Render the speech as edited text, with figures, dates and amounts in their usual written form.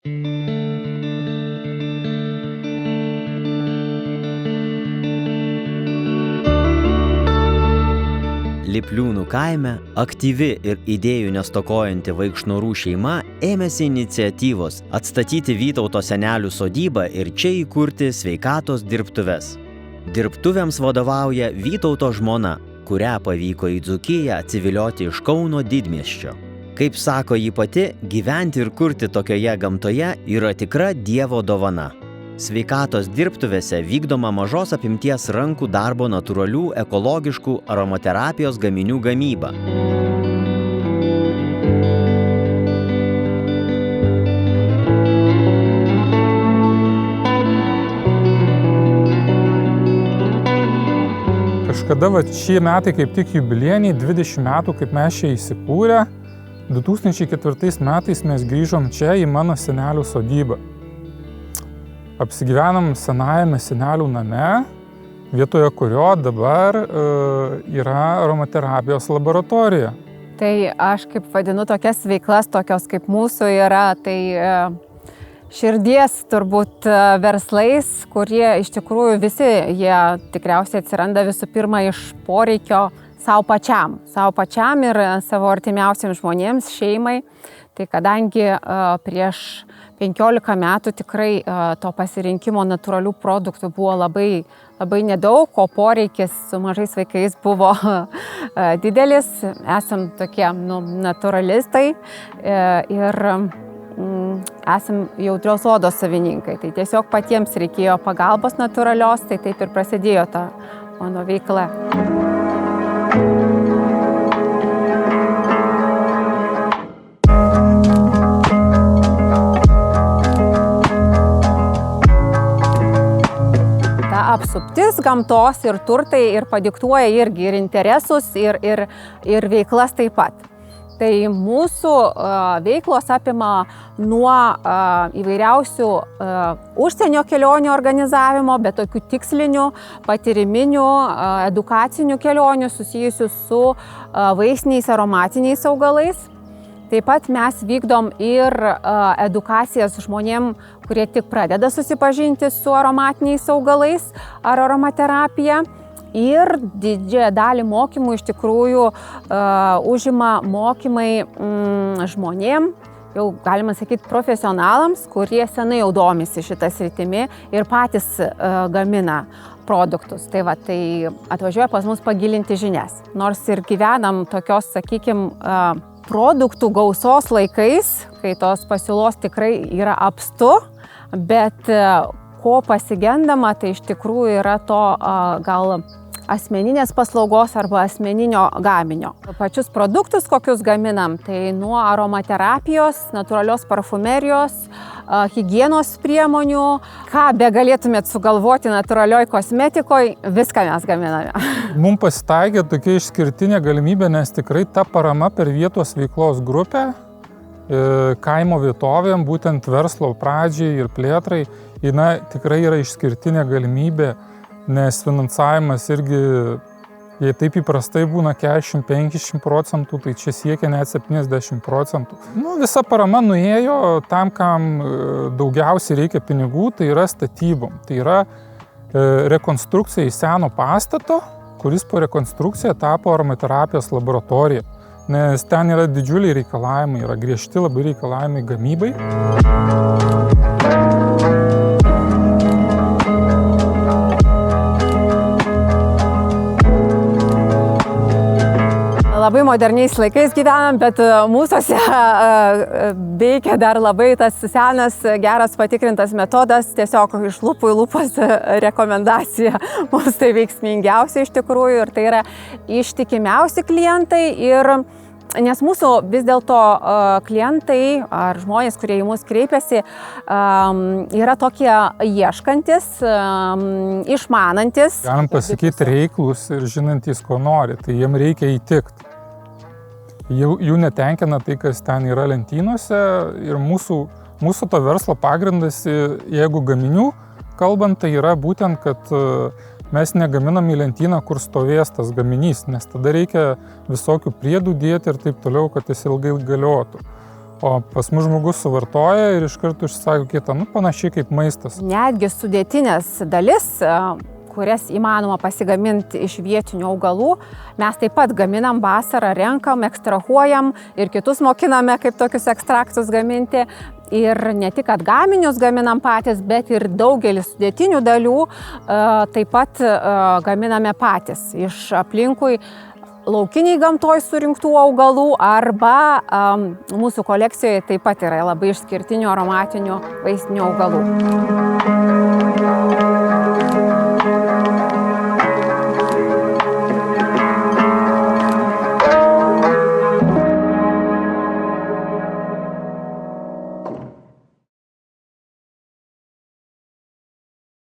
Lipliūnų kaime aktyvi ir idėjų nestokojanti Vaikšnorių šeima ėmėsi iniciatyvos atstatyti Vytauto senelių sodybą ir čia įkurti sveikatos dirbtuves. Dirbtuvėms vadovauja Vytauto žmona, kurią pavyko į Dzūkiją atsivilioti iš Kauno didmiesčio. Kaip sako ji pati, gyventi ir kurti tokioje gamtoje yra tikra Dievo dovana. Sveikatos dirbtuvėse vykdoma mažos apimties rankų darbo natūralių ekologiškų aromaterapijos gaminių gamyba. Kažkada šie metai kaip tik jubiliejiniai, 20 metų kaip mes čia įsikūrę. 2004 metais mes grįžom čia į mano senelių sodybą. Apsigyvenom senajame senelių name, vietoje kurio dabar yra aromaterapijos laboratorija. Tai aš kaip vadinu tokias veiklas, tokios kaip mūsų yra, tai širdies turbūt verslais, kurie iš tikrųjų visi, jie tikriausiai atsiranda visų pirma iš poreikio savo pačiam ir savo artimiausiams žmonėms, šeimai. Tai kadangi prieš 15 metų tikrai to pasirinkimo natūralių produktų buvo labai nedaug, o poreikis su mažais vaikais buvo didelis. Esam tokie natūralistai ir esam jautrios odos savininkai. Tai tiesiog patiems reikėjo pagalbos natūralios, tai taip ir prasidėjo ta mano veikla. Apsuptis gamtos ir turtai ir padiktuoja irgi ir interesus, ir veiklas taip pat. Tai mūsų veiklos apima nuo įvairiausių užsienio kelionių organizavimo, bet tokių tikslinių, patyriminių, edukacinių kelionių susijusių su vaistiniais aromatiniais augalais. Taip pat mes vykdom ir edukacijas žmonėm, kurie tik pradeda susipažinti su aromatiniais augalais ar aromaterapija. Ir didžiąją dalį mokymų iš tikrųjų užima mokymai žmonėm, jau galima sakyti profesionalams, kurie senai jau domisi šitą sritimi ir patys gamina produktus. Tai atvažiuoja pas mus pagilinti žinias. Nors ir gyvenam tokios, sakykime, produktų gausos laikais, kai tos pasiūlos tikrai yra apstu, bet ko pasigendama, tai iš tikrųjų yra to gal asmeninės paslaugos arba asmeninio gaminio. Pačius produktus, kokius gaminam, tai nuo aromaterapijos, natūralios parfumerijos, higienos priemonių, ką begalėtumėt sugalvoti natūralioj kosmetikoje, viską mes gaminame. Mums pasitaikė tokia išskirtinė galimybė, nes tikrai ta parama per vietos veiklos grupę kaimo vietovėm, būtent verslo pradžiai ir plėtrai, tikrai yra išskirtinė galimybė, nes finansavimas irgi, jei taip įprastai būna 40-50%, tai čia siekia net 70%. Visa parama nuėjo tam, kam daugiausiai reikia pinigų, tai yra statybom. Tai yra rekonstrukcija į seno pastato, kuris po rekonstrukciją tapo aromaterapijos laboratorija. Nes ten yra didžiuliai reikalavimai, yra griežti labai reikalavimai gamybai. Labai moderniais laikais gyvenam, bet mūsuose veikia dar labai tas senas, geras patikrintas metodas, tiesiog iš lūpų į lūpas rekomendacija. Mums tai veiksmingiausia iš tikrųjų ir tai yra ištikimiausi klientai. Nes mūsų vis dėlto klientai ar žmonės, kurie į mus kreipiasi, yra tokie ieškantis, išmanantis. Galim pasakyti reiklus ir žinantys, ko nori, tai jiem reikia įtikti. Jų netenkina tai, kas ten yra lentynose ir mūsų to verslo pagrindas, jeigu gaminių kalbant, tai yra būtent, kad mes negaminam į lentyną, kur stovės tas gaminys, nes tada reikia visokių priedų dėti ir taip toliau, kad jis ilgai galiotų. O pas mus žmogus suvartoja ir iš karto užsisako kitą, panašiai kaip maistas. Netgi sudėtinės dalis, kurias įmanoma pasigaminti iš vietinių augalų, mes taip pat gaminam vasarą, renkam, ekstrahuojam ir kitus mokiname, kaip tokius ekstraktus gaminti. Ir ne tik, kad gaminius gaminam patys, bet ir daugelis sudėtinių dalių taip pat gaminame patys iš aplinkui laukiniai gamtoj surinktų augalų arba mūsų kolekcijoje taip pat yra labai išskirtinių aromatinių vaistinių augalų.